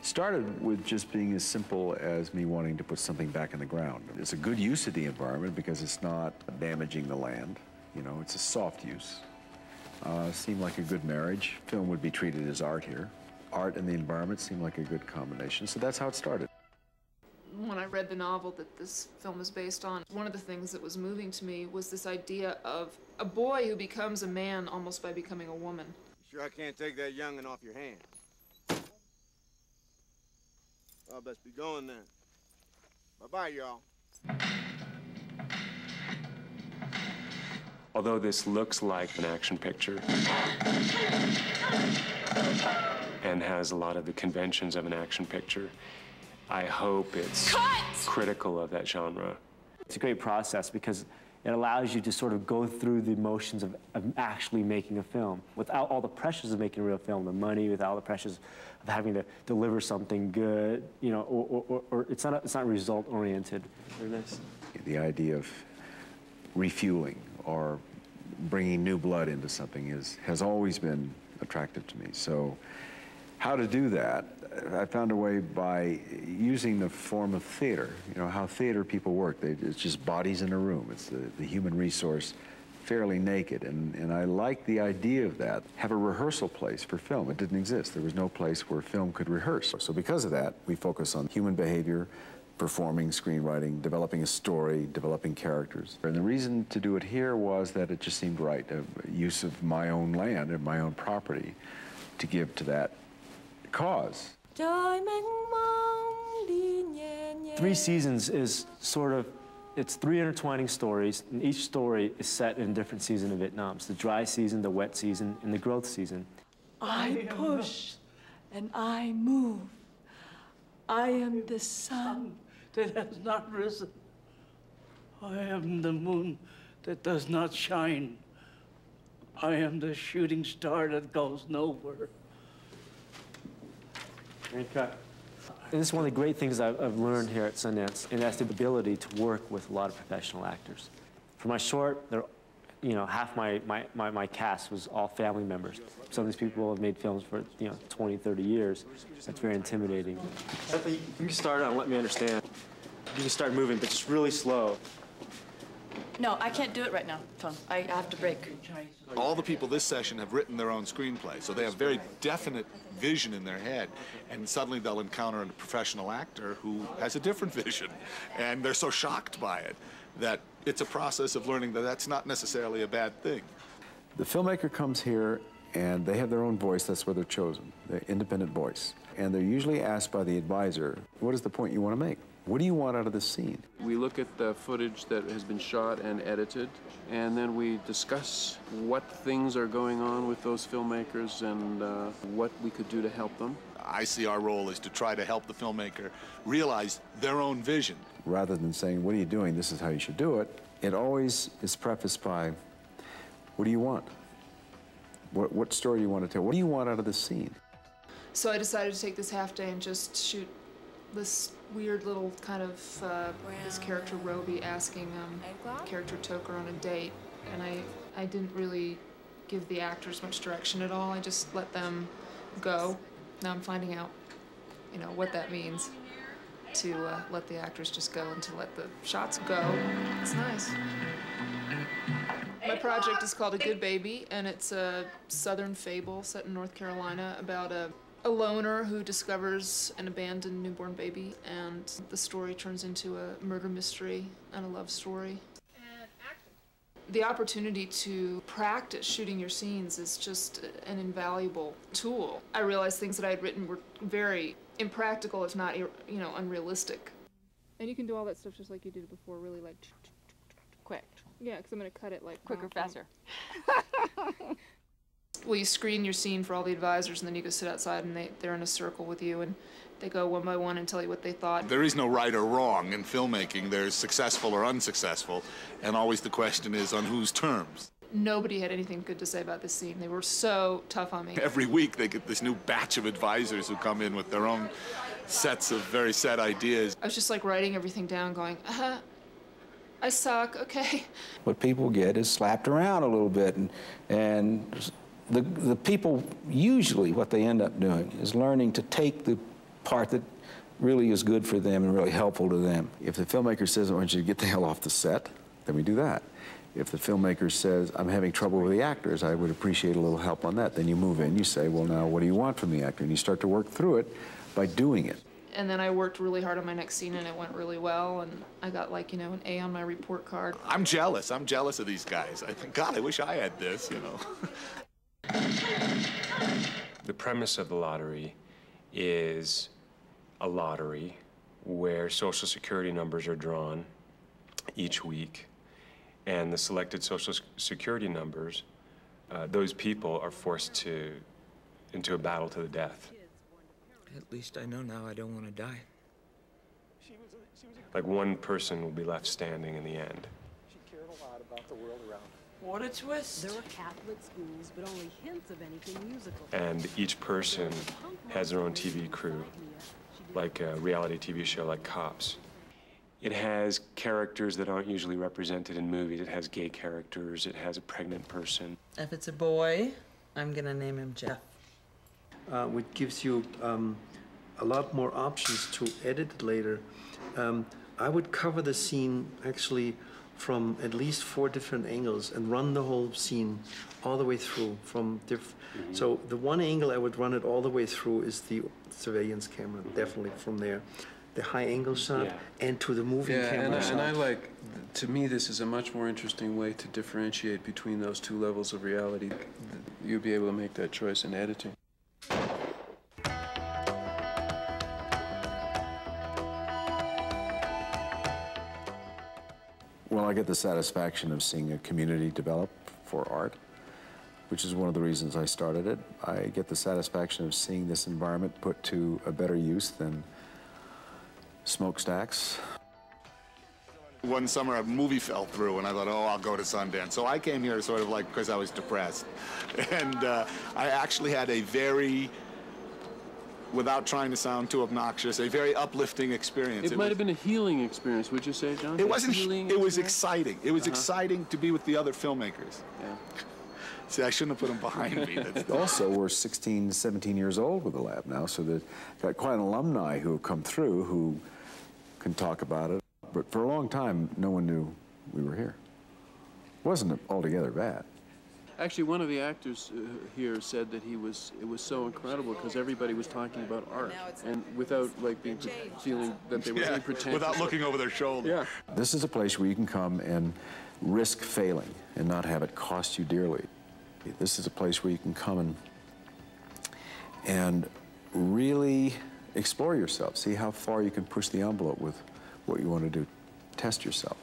Started with just being as simple as me wanting to put something back in the ground. It's a good use of the environment because it's not damaging the land. You know, it's a soft use. Seemed like a good marriage. Film would be treated as art here. Art and the environment seemed like a good combination, so that's how it started. When I read the novel that this film is based on, one of the things that was moving to me was this idea of a boy who becomes a man almost by becoming a woman. Sure I can't take that young'un off your hands? I'll best be going then. Bye-bye, y'all. Although this looks like an action picture and has a lot of the conventions of an action picture, I hope it's critical of that genre. It's a great process because it allows you to sort of go through the motions of actually making a film without all the pressures of making a real film, the money, without all the pressures of having to deliver something good, you know, or it's not result-oriented. Very nice. The idea of refueling or bringing new blood into something has always been attractive to me. So how to do that, I found a way by using the form of theater. You know, how theater people work. It's just bodies in a room. It's the human resource, fairly naked. And I like the idea of that. Have a rehearsal place for film. It didn't exist. There was no place where film could rehearse. So because of that, we focus on human behavior, performing, screenwriting, developing a story, developing characters. And the reason to do it here was that it just seemed right, a use of my own land and my own property to give to that cause. 3 seasons is sort of, it's 3 intertwining stories, and each story is set in a different season of Vietnam. It's the dry season, the wet season, and the growth season. I push and I move. I am the sun that has not risen. I am the moon that does not shine. I am the shooting star that goes nowhere. And this is one of the great things I've learned here at Sundance, and that's the ability to work with a lot of professional actors. For my short, you know, half my cast was all family members. Some of these people have made films for, you know, 20, 30 years. That's very intimidating. You can start out and let me understand. You can start moving, but just really slow. No, I can't do it right now, Tom. I have to break. All the people this session have written their own screenplay, so they have very definite vision in their head, and suddenly they'll encounter a professional actor who has a different vision, and they're so shocked by it that it's a process of learning that that's not necessarily a bad thing. The filmmaker comes here and they have their own voice. That's where they're chosen, the independent voice. And they're usually asked by the advisor, what is the point you want to make? What do you want out of this scene? We look at the footage that has been shot and edited, and then we discuss what things are going on with those filmmakers and what we could do to help them. I see our role is to try to help the filmmaker realize their own vision. Rather than saying, what are you doing? This is how you should do it. It always is prefaced by, what do you want? What story do you want to tell? What do you want out of this scene? So I decided to take this half day and just shoot this weird little kind of, this character Roby asking character Toker on a date. And I didn't really give the actors much direction at all. I just let them go. Now I'm finding out, you know, what that means to let the actors just go and to let the shots go. It's nice. My project is called A Good Baby, and it's a southern fable set in North Carolina about a loner who discovers an abandoned newborn baby, and the story turns into a murder mystery and a love story. And action. The opportunity to practice shooting your scenes is just an invaluable tool. I realized things that I had written were very impractical, if not, you know, unrealistic. And you can do all that stuff just like you did before, really like Quick. yeah, because I'm going to cut it like Quicker, faster. Well, you screen your scene for all the advisors, and then you go sit outside, and they're in a circle with you, and they go one by one and tell you what they thought. There is no right or wrong in filmmaking. There's successful or unsuccessful, and always the question is on whose terms. Nobody had anything good to say about this scene. They were so tough on me. Every week they get this new batch of advisors who come in with their own sets of very set ideas. I was just like writing everything down going, I suck, okay. What people get is slapped around a little bit, and the people usually what they end up doing is learning to take the part that really is good for them and really helpful to them. If the filmmaker says, I want you to get the hell off the set, then we do that. If the filmmaker says, I'm having trouble with the actors, I would appreciate a little help on that. Then you move in, you say, well, now what do you want from the actor? And you start to work through it by doing it. And then I worked really hard on my next scene, and it went really well, and I got, like, you know, an A on my report card. I'm jealous. I'm jealous of these guys. I think, God, I wish I had this, you know. The premise of the lottery is a lottery where Social Security numbers are drawn each week, and the selected Social Security numbers, those people are forced into a battle to the death. At least I know now I don't want to die. Like, one person will be left standing in the end. She cared a lot about the world around her. What a twist. There were Catholic schools, but only hints of anything musical. And each person has their own TV crew, like a reality TV show like Cops. It has characters that aren't usually represented in movies. It has gay characters. It has a pregnant person. If it's a boy, I'm gonna name him Jeff. Which gives you a lot more options to edit it later. I would cover the scene actually from at least 4 different angles and run the whole scene all the way through from So the one angle I would run it all the way through is the surveillance camera, definitely from there. The high angle shot and to the moving camera shot. And I like, to me, this is a much more interesting way to differentiate between those 2 levels of reality. You'll be able to make that choice in editing. Well, I get the satisfaction of seeing a community develop for art, which is one of the reasons I started it. I get the satisfaction of seeing this environment put to a better use than smokestacks. One summer, a movie fell through, and I thought, oh, I'll go to Sundance. So I came here sort of like because I was depressed. And I actually had a very, without trying to sound too obnoxious, a very uplifting experience. It might have been a healing experience, would you say, John? It wasn't healing. It was exciting. It was exciting to be with the other filmmakers. Yeah. See, I shouldn't have put them behind me. Also, we're 16, 17 years old with the lab now, so we've got quite an alumni who have come through who can talk about it. But for a long time, no one knew we were here. It wasn't altogether bad. Actually, one of the actors here said that it was so incredible because everybody was talking about art, and without like feeling that they were being pretentious. Without looking over their shoulder. Yeah. This is a place where you can come and risk failing and not have it cost you dearly. This is a place where you can come and really explore yourself, see how far you can push the envelope with what you want to do, test yourself.